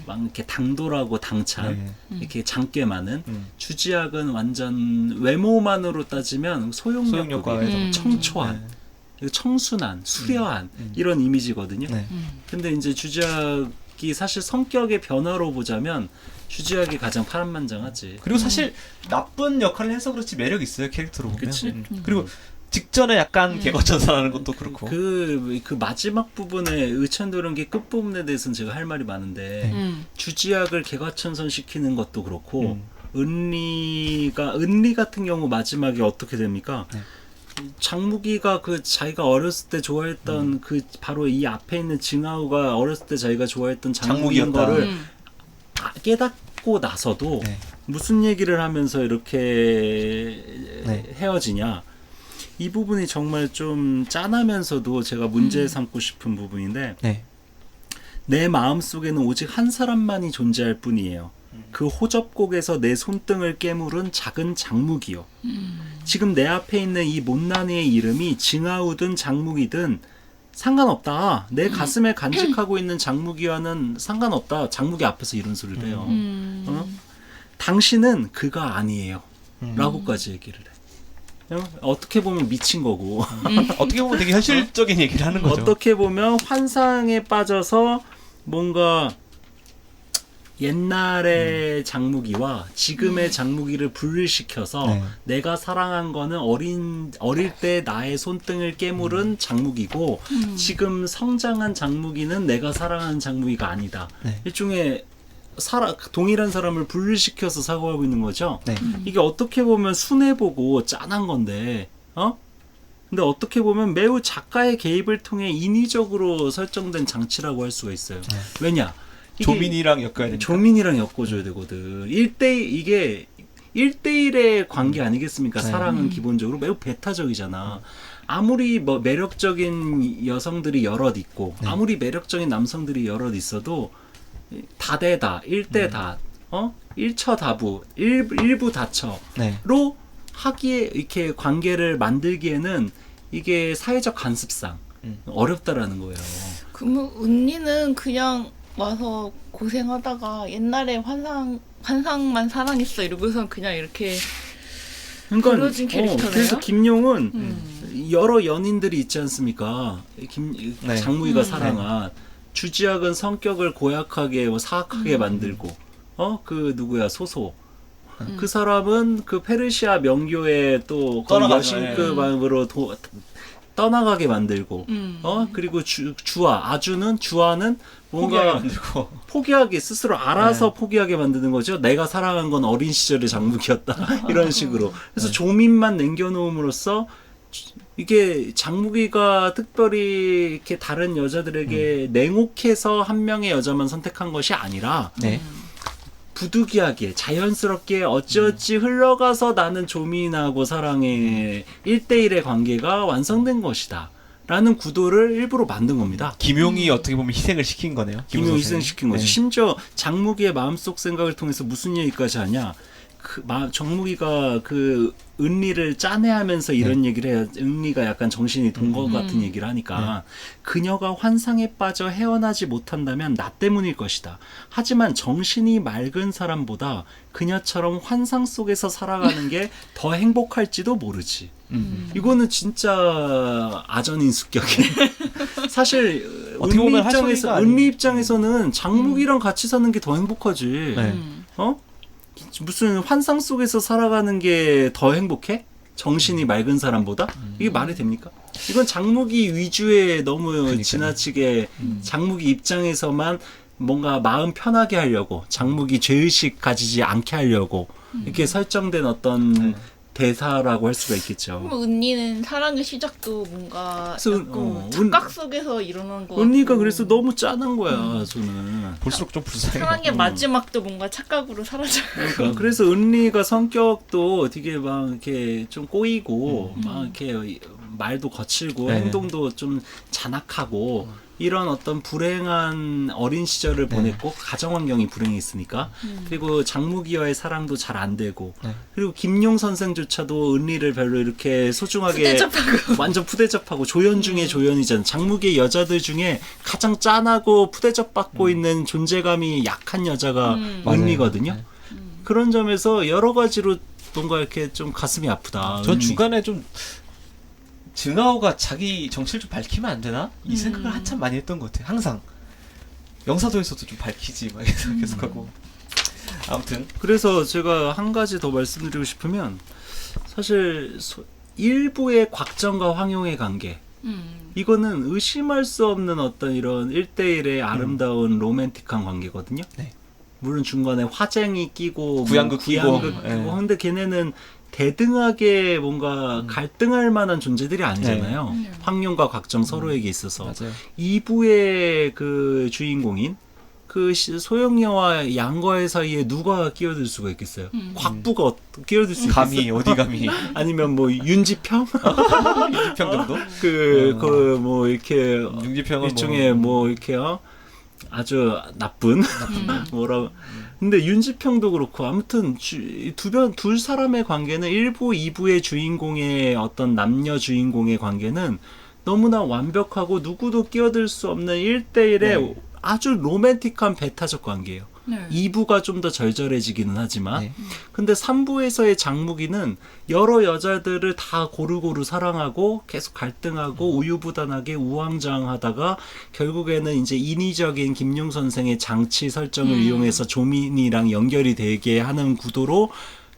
막 이렇게 당돌하고 당찬 네. 이렇게 장꽤 많은 주지학은 완전 외모만으로 따지면 소용력과에 소용력과 청초한 그리고 청순한 수려한 이런 이미지거든요. 네. 근데 이제 주지학이 사실 성격의 변화로 보자면 주지학이 가장 파란만장하지. 그리고 사실 나쁜 역할을 해서 그렇지 매력 있어요 캐릭터로 보면. 그치. 그리고 직전에 약간 개거천선하는 것도 그렇고. 그 마지막 부분에 의천도련기 끝 부분에 대해서는 제가 할 말이 많은데 주지학을 개과천선 시키는 것도 그렇고 은리 같은 경우 마지막에 어떻게 됩니까? 장무기가 그 자기가 어렸을 때 좋아했던 그 바로 이 앞에 있는 징하우가 어렸을 때 자기가 좋아했던 장무기인 장무기였다. 거를 깨닫고 나서도 네. 무슨 얘기를 하면서 이렇게 네. 헤어지냐. 이 부분이 정말 좀 짠하면서도 제가 문제 삼고 싶은 부분인데 네. 내 마음속에는 오직 한 사람만이 존재할 뿐이에요. 그 호접곡에서 내 손등을 깨물은 작은 장무기요. 지금 내 앞에 있는 이 못난이의 이름이 징하우든 장무기든 상관없다. 내 가슴에 간직하고 있는 장무기와는 상관없다. 장무기 앞에서 이런 소리를 해요. 당신은 그가 아니에요. 라고까지 얘기를 해. 어떻게 보면 미친 거고 어떻게 보면 되게 현실적인 얘기를 하는 거죠. 어떻게 보면 환상에 빠져서 뭔가 옛날의 장무기와 지금의 장무기를 분리시켜서 네. 내가 사랑한 거는 어릴 때 나의 손등을 깨물은 장무기고 지금 성장한 장무기는 내가 사랑하는 장무기가 아니다. 네. 일종의 동일한 사람을 분리시켜서 사고하고 있는 거죠. 네. 이게 어떻게 보면 순해보고 짠한 건데, 근데 어떻게 보면 매우 작가의 개입을 통해 인위적으로 설정된 장치라고 할 수가 있어요. 왜냐? 이게 조민이랑 엮어야 되니까. 조민이랑 엮어줘야 되거든. 이게 1대1의 관계 아니겠습니까? 네. 사랑은 기본적으로 매우 배타적이잖아. 아무리 뭐 매력적인 여성들이 여럿 있고, 네. 아무리 매력적인 남성들이 여럿 있어도 다대다, 1대 다, 일처다부, 일부 다처로 네. 하기에 이렇게 관계를 만들기에는 이게 사회적 관습상 어렵다라는 거예요. 그러면 언니는 그냥 와서 고생하다가 옛날에 환상만 사랑했어 이러고선 그냥 이렇게 그려진 캐릭터네요? 그래서 김용은 여러 연인들이 있지 않습니까? 네. 장무기가 사랑한 주지학은 성격을 고약하게 사악하게 만들고 그 누구야 소소 그 사람은 그 페르시아 명교에 또 떠나가죠. 여신급으로 떠나가게 만들고 그리고 주아는 뭔가 포기하게 스스로 알아서 포기하게 만드는 거죠. 내가 사랑한 건 어린 시절의 장무기였다 이런 식으로. 그래서 조민만 남겨놓음으로써 이게 장무기가 특별히 이렇게 다른 여자들에게 냉혹해서 한 명의 여자만 선택한 것이 아니라 네. 부득이하게 자연스럽게 어찌어찌 흘러가서 나는 조민하고 사랑의 1대1의 관계가 완성된 것이다 라는 구도를 일부러 만든 겁니다. 김용이 어떻게 보면 희생을 시킨 거네요. 김용이 희생시킨 거죠. 네. 심지어 장무기의 마음속 생각을 통해서 무슨 얘기까지 하냐, 정무기가 그 은리를 짜내하면서 이런 얘기를 해야 은리가 약간 정신이 돈 것 같은 얘기를 하니까 그녀가 환상에 빠져 헤어나지 못한다면 나 때문일 것이다. 하지만 정신이 맑은 사람보다 그녀처럼 환상 속에서 살아가는 게 더 행복할지도 모르지. 이거는 진짜 아전인수격이에요. 사실 어떻게 보면 은리 입장에서는 장무기랑 같이 사는 게 더 행복하지. 네. 무슨 환상 속에서 살아가는 게 더 행복해? 정신이 맑은 사람보다? 이게 말이 됩니까? 이건 장무기 위주의 너무 그러니까요. 지나치게 장무기 입장에서만 뭔가 마음 편하게 하려고 장무기 죄의식 가지지 않게 하려고 이렇게 설정된 어떤 대사라고 할 수가 있겠죠. 그럼 언니는 사랑의 시작도 뭔가 그래서, 착각 속에서 일어난 거 언니가 같고 그래서 너무 짠한 거야, 저는. 볼수록 좀 불쌍해요. 사랑의 마지막도 뭔가 착각으로 사라져. 그러니까 그래서 은리가 성격도 되게 막 이렇게 좀 꼬이고 막 이렇게 말도 거칠고 네. 행동도 좀 잔악하고 이런 어떤 불행한 어린 시절을 보냈고 가정 환경이 불행했으니까 그리고 장무기와의 사랑도 잘 안 되고 그리고 김용 선생조차도 은리를 별로 이렇게 소중하게 푸대접하고. 완전 푸대접하고 조연 중에 조연이잖아. 장무기의 여자들 중에 가장 짠하고 푸대접받고 있는 존재감이 약한 여자가 은리거든요. 그런 점에서 여러 가지로 뭔가 이렇게 좀 가슴이 아프다. 전 은리. 중간에 좀 증아오가 자기 정체를 좀 밝히면 안 되나? 이 생각을 한참 많이 했던 것 같아요. 항상 영사도에서도 좀 밝히지 막 계속하고. 아무튼 그래서 제가 한 가지 더 말씀드리고 싶으면 사실 일부의 곽정과 황용의 관계 이거는 의심할 수 없는 어떤 이런 1대1의 아름다운 로맨틱한 관계거든요. 네. 물론 중간에 화쟁이 끼고 구양극 끼고. 네. 근데 걔네는 대등하게 뭔가 갈등할 만한 존재들이 아니잖아요. 황룡과 곽정 서로에게 있어서. 맞아요. 2부의 그 주인공인 그 소영녀와 양과의 사이에 누가 끼어들 수가 있겠어요? 곽부가 끼어들 수 있겠어요? 감히 어디 감히 아니면 뭐 윤지평? 윤지평 정도? 그 뭐 이렇게 윤지평은 일종의 뭐 이렇게 아주 나쁜 뭐라. 근데 윤지평도 그렇고 아무튼 둘 사람의 관계는 1부, 2부의 주인공의 어떤 남녀 주인공의 관계는 너무나 완벽하고 누구도 끼어들 수 없는 1대1의 아주 로맨틱한 배타적 관계예요. 2부가 좀 더 절절해지기는 하지만 근데 3부에서의 장무기는 여러 여자들을 다 고루고루 사랑하고 계속 갈등하고 우유부단하게 우왕좌왕하다가 결국에는 이제 인위적인 김용 선생의 장치 설정을 이용해서 조민이랑 연결이 되게 하는 구도로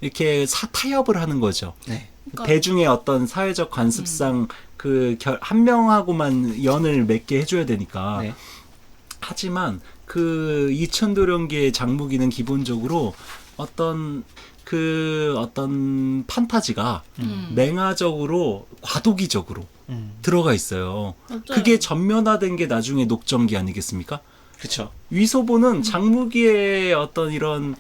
이렇게 타협을 하는 거죠. 네. 그러니까 대중의 어떤 사회적 관습상 한 명하고만 연을 맺게 해줘야 되니까. 네. 하지만 그 이천도령기의 장무기는 기본적으로 어떤 판타지가 맹아적으로 과도기적으로 들어가 있어요. 맞아요. 그게 전면화된 게 나중에 녹정기 아니겠습니까? 그렇죠. 위소보는 장무기의 어떤 이런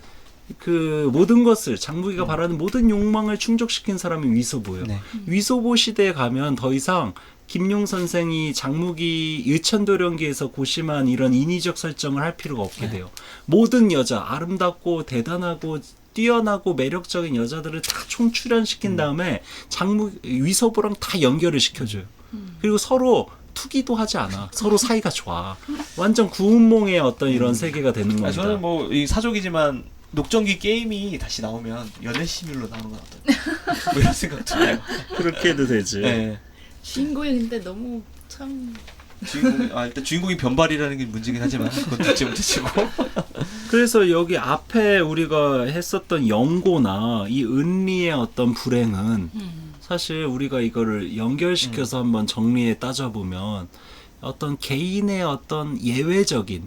그 모든 것을 장무기가 바라는 모든 욕망을 충족시킨 사람이 위소보예요. 네. 위소보 시대에 가면 더 이상 김용 선생이 장무기 의천도령기에서 고심한 이런 인위적 설정을 할 필요가 없게 돼요. 모든 여자 아름답고 대단하고 뛰어나고 매력적인 여자들을 다 총출연시킨 다음에 위소부랑 다 연결을 시켜줘요. 그리고 서로 투기도 하지 않아. 서로 사이가 좋아. 완전 구운몽의 어떤 이런 세계가 되는 겁니다. 저는 뭐 이 사족이지만 녹정기 게임이 다시 나오면 연애 시뮬로 나오는 건 어떨까? 뭐 이런 생각도 해요. 그렇게 해도 되지. 네. 주인공이 근데 너무 참 일단 주인공이 변발이라는 게 문제긴 하지만 그건 둘째 문제치고. 그래서 여기 앞에 우리가 했었던 영고나 이 은리의 어떤 불행은 사실 우리가 이거를 연결시켜서 한번 정리해 따져보면 어떤 개인의 어떤 예외적인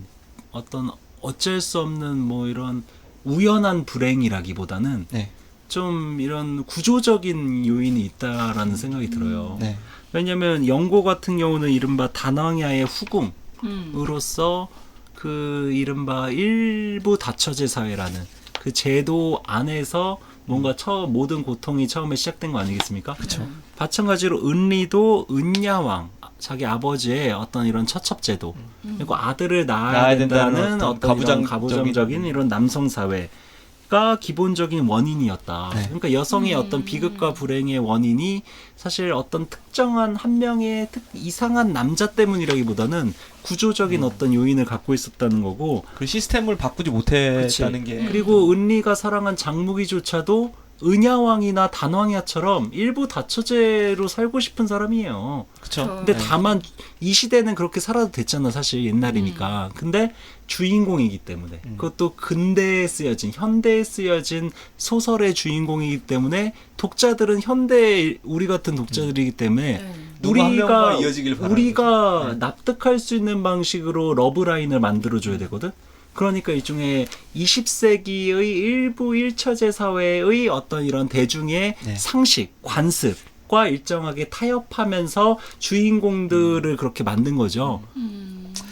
어떤 어쩔 수 없는 뭐 이런 우연한 불행이라기보다는 네. 좀 이런 구조적인 요인이 있다라는 생각이 들어요. 네. 왜냐면 영고 같은 경우는 이른바 다낭야의 후궁으로서 그 이른바 일부 다처제 사회라는 그 제도 안에서 뭔가 모든 고통이 처음에 시작된 거 아니겠습니까? 그렇죠. 마찬가지로 은리도 은야왕 자기 아버지의 어떤 이런 처첩제도 그리고 아들을 낳아야 된다는 어떤 이런 가부장적인 이런 남성 사회가 기본적인 원인이었다. 네. 그러니까 여성의 어떤 비극과 불행의 원인이 사실 어떤 특정한 한 명의 이상한 남자 때문이라기보다는 구조적인 어떤 요인을 갖고 있었다는 거고. 그 시스템을 바꾸지 못했다는 게. 그리고 은리가 사랑한 장무기조차도 은야왕이나 단왕야처럼 일부 다처제로 살고 싶은 사람이에요. 그렇죠. 근데 다만 이 시대는 그렇게 살아도 됐잖아, 사실 옛날이니까. 근데 주인공이기 때문에 그것도 근대에 쓰여진 현대에 쓰여진 소설의 주인공이기 때문에 독자들은 현대 우리 같은 독자들이기 때문에 누구 한 명과 이어지길 바라는 우리가 거죠. 납득할 수 있는 방식으로 러브라인을 만들어줘야 되거든. 그러니까 일종의 20세기의 일부 1처제 사회의 어떤 이런 대중의 네. 상식, 관습과 일정하게 타협하면서 주인공들을 그렇게 만든 거죠.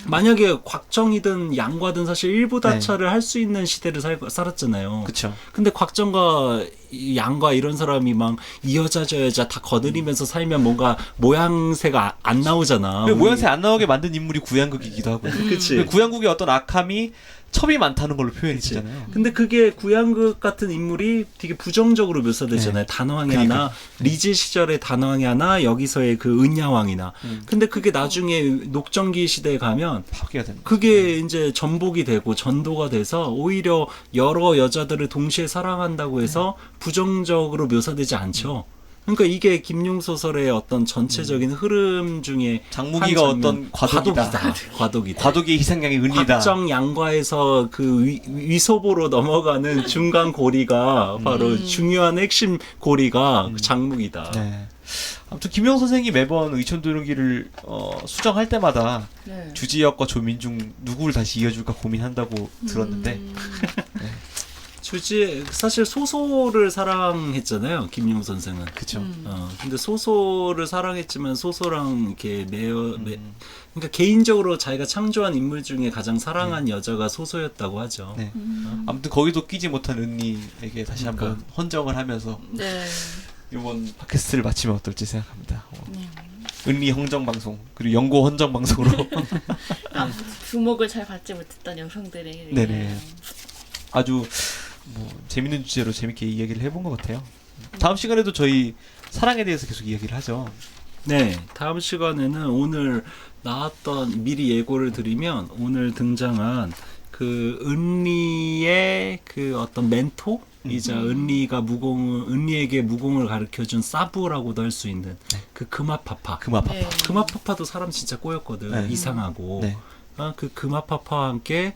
만약에 곽정이든 양과든 사실 일부 다처를 할 수 있는 시대를 살았잖아요. 그렇죠. 근데 곽정과 이 양과 이런 사람이 막 이 여자 저 여자 다 거드리면서 살면 뭔가 모양새가 안 나오잖아. 모양새 안 나오게 만든 인물이 구양극이기도 하고. 그치. 구양극의 어떤 악함이 첩이 많다는 걸로 표현했잖아요. 근데 그게 구양극 같은 인물이 되게 부정적으로 묘사되잖아요. 네. 단왕이나 그러니까. 리즈 시절의 단왕이나 여기서의 그 은야왕이나. 근데 그게 나중에 녹정기 시대에 가면 파괴가 됩니다. 그게 이제 전복이 되고 전도가 돼서 오히려 여러 여자들을 동시에 사랑한다고 해서 부정적으로 묘사되지 않죠. 그러니까 이게 김용 소설의 어떤 전체적인 흐름 중에 장무기가 한 장면, 어떤 과도기다. 과도기다. 과도기의 희생양이 은리다. 곽정 양과에서 그 위소보로 넘어가는 중간 고리가 바로 중요한 핵심 고리가 장무기다. 네. 아무튼 김용 선생이 매번 의천도룡기를 수정할 때마다 네. 주지혁과 조민중 누구를 다시 이어줄까 고민한다고 들었는데 사실 소설을 사랑했잖아요, 김용 선생은. 그쵸. 근데 소설을 사랑했지만 소설랑 이렇게 그러니까 개인적으로 자기가 창조한 인물 중에 가장 사랑한 여자가 소소였다고 하죠. 네. 아무튼 거기도 끼지 못한 은리에게 다시 한번 헌정을 하면서 네. 이번 팟캐스트를 마치면 어떨지 생각합니다. 은리 헌정 방송 그리고 영고 헌정 방송으로 주목을 잘 받지 못했던 여성들의 네네. 아주 뭐 재밌는 주제로 재밌게 이야기를 해본 것 같아요. 다음 시간에도 저희 사랑에 대해서 계속 이야기를 하죠. 네, 다음 시간에는 오늘 나왔던 미리 예고를 드리면 오늘 등장한 그 은리의 그 어떤 멘토이자 은리에게 무공을 가르쳐준 사부라고도 할 수 있는 그 금화파파. 네. 금화파파도 사람 진짜 꼬였거든. 네. 이상하고. 네. 그 금화파파와 함께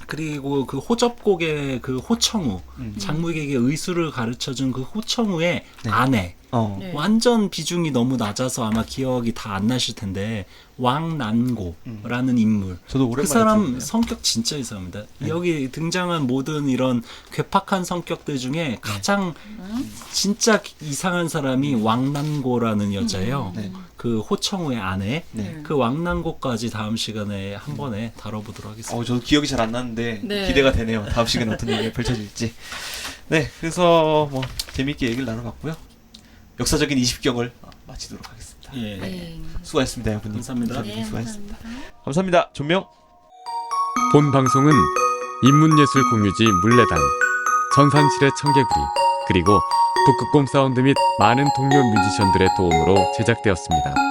그리고 그 호접곡의 그 호청우 장무에게 의수를 가르쳐준 그 호청우의 네. 아내 네. 완전 비중이 너무 낮아서 아마 기억이 다 안 나실 텐데 왕난고라는 인물 저도 오랜만에 그 사람 들었네요. 성격 진짜 이상합니다. 네. 여기 등장한 모든 이런 괴팍한 성격들 중에 가장 진짜 이상한 사람이 왕난고라는 여자예요. 네. 그 호청우의 아내 네. 그 왕난고까지 다음 시간에 한 번에 다뤄보도록 하겠습니다. 저도 기억이 잘 안 나는데 네. 기대가 되네요. 다음 시간에 어떤 얘기가 펼쳐질지. 네, 그래서 뭐 재밌게 얘기를 나눠봤고요. 역사적인 20경을 마치도록 하겠습니다. 예. 네. 수고하셨습니다, 여러분. 감사합니다. 네, 수고하셨습니다. 감사합니다. 감사합니다. 존명. 본 방송은 인문예술 공유지 물레단, 전산실의 청개구리, 그리고 북극곰 사운드 및 많은 동료 뮤지션들의 도움으로 제작되었습니다.